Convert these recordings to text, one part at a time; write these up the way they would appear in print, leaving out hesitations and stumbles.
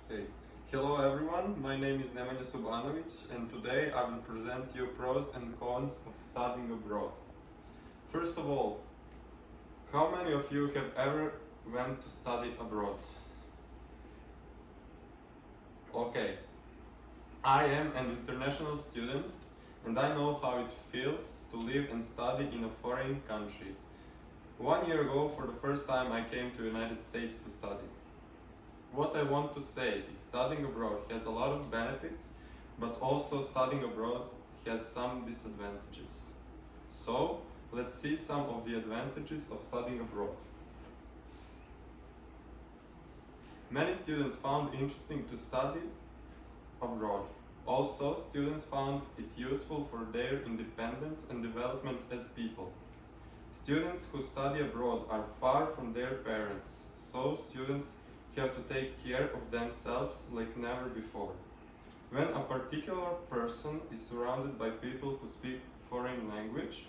Okay. Hello everyone, my name is Nemanja and today I will present you pros and cons of studying abroad. First of all, how many of you have ever went to study abroad? Okay, I am an international student and I know how it feels to live and study in a foreign country. 1 year ago, for the first time, I came to the United States to study. What I want to say is studying abroad has a lot of benefits, but also studying abroad has some disadvantages. So, let's see some of the advantages of studying abroad. Many students found it interesting to study abroad. Also, students found it useful for their independence and development as people. Students who study abroad are far from their parents, so students have to take care of themselves like never before. When a particular person is surrounded by people who speak foreign language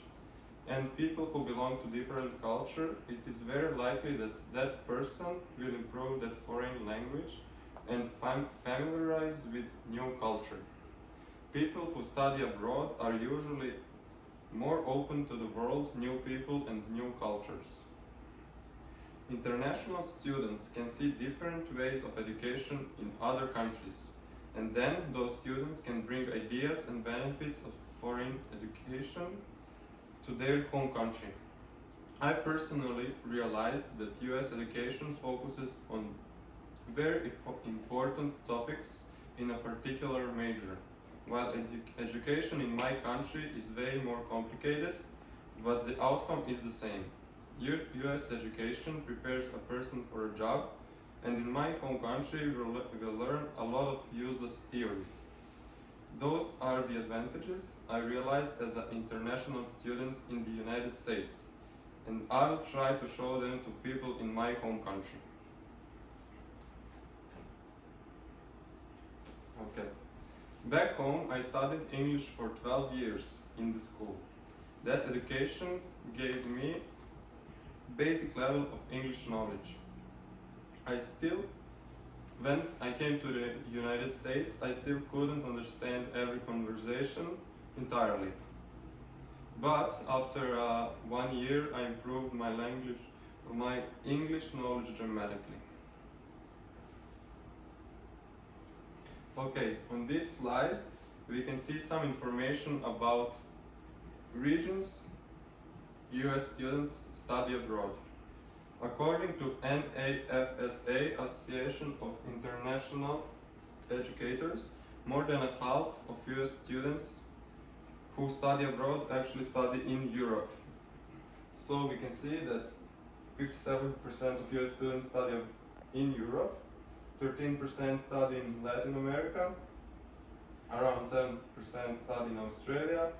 and people who belong to different culture, it is very likely that that person will improve that foreign language and familiarize with new culture. People who study abroad are usually more open to the world, new people and new cultures. International students can see different ways of education in other countries, and then those students can bring ideas and benefits of foreign education to their home country. I personally realized that US education focuses on very important topics in a particular major, while education in my country is way more complicated, but the outcome is the same. US education prepares a person for a job, and in my home country we'll learn a lot of useless theory. Those are the advantages I realized as an international student in the United States, and I'll try to show them to people in my home country. Okay. Back home, I studied English for 12 years in the school. That education gave me basic level of English knowledge. When I came to the United States, I still couldn't understand every conversation entirely. But after 1 year, I improved my English knowledge dramatically. Okay, on this slide, we can see some information about regions US students study abroad. According to NAFSA, Association of International Educators, more than a half of US students who study abroad actually study in Europe. So we can see that 57% of US students study in Europe, 13% study in Latin America, around 7% study in Australia,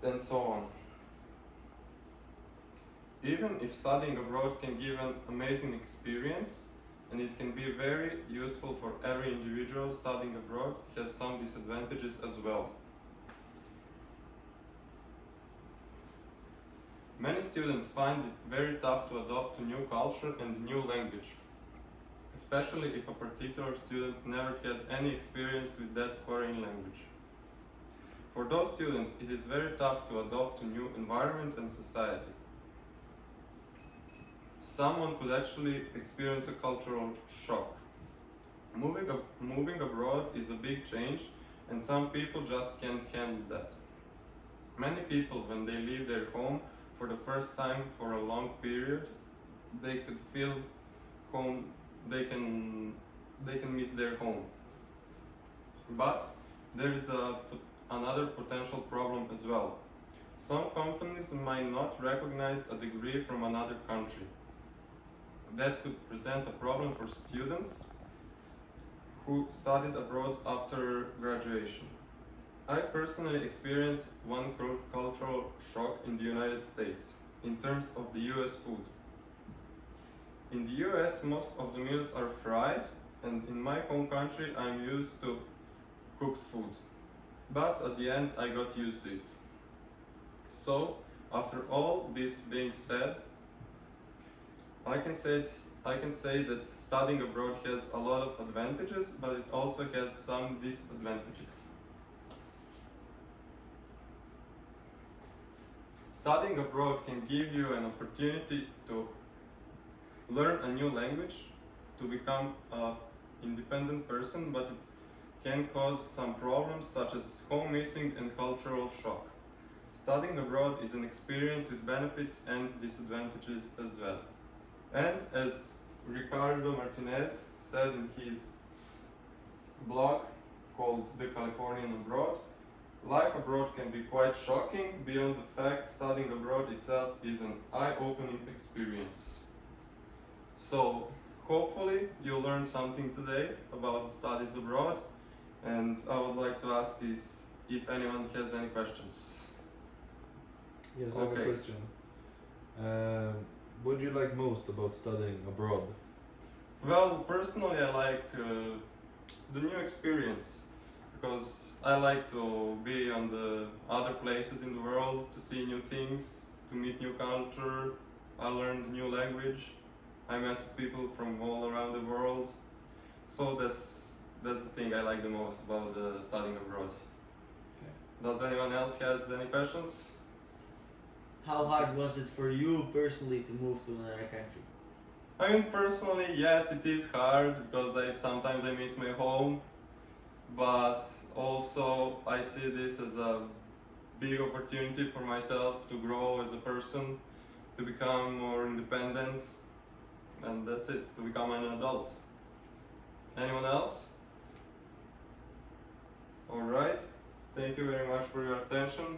and so on. Even if studying abroad can give an amazing experience and it can be very useful for every individual, studying abroad has some disadvantages as well. Many students find it very tough to adapt to new culture and new language, especially if a particular student never had any experience with that foreign language. For those students, it is very tough to adapt to new environment and society. Someone could actually experience a cultural shock. Moving abroad is a big change, and some people just can't handle that. Many people, when they leave their home for the first time for a long period, they could feel home, they can miss their home. But there is another potential problem as well. Some companies might not recognize a degree from another country. That could present a problem for students who studied abroad after graduation. I personally experienced one cultural shock in the United States in terms of the US food. In the US, most of the meals are fried, and in my home country I'm used to cooked food. But at the end I got used to it. So, after all this being said, I can say I can say that studying abroad has a lot of advantages, but it also has some disadvantages. Studying abroad can give you an opportunity to learn a new language, to become an independent person, but it can cause some problems such as home missing and cultural shock. Studying abroad is an experience with benefits and disadvantages as well. And as Ricardo Martinez said in his blog called The Californian Abroad, life abroad can be quite shocking. Beyond the fact, studying abroad itself is an eye-opening experience. So, hopefully you learned something today about studies abroad, and I would like to ask is if anyone has any questions. Yes, I have a question. What do you like most about studying abroad? Well, personally, I like the new experience because I like to be on the other places in the world, to see new things, to meet new culture. I learned new language. I met people from all around the world. So that's the thing I like the most about studying abroad. Okay. Does anyone else has any questions? How hard was it for you personally to move to another country? I mean, personally, yes, it is hard because sometimes I miss my home, but also I see this as a big opportunity for myself to grow as a person, to become more independent, and that's it, to become an adult. Anyone else? Alright, thank you very much for your attention.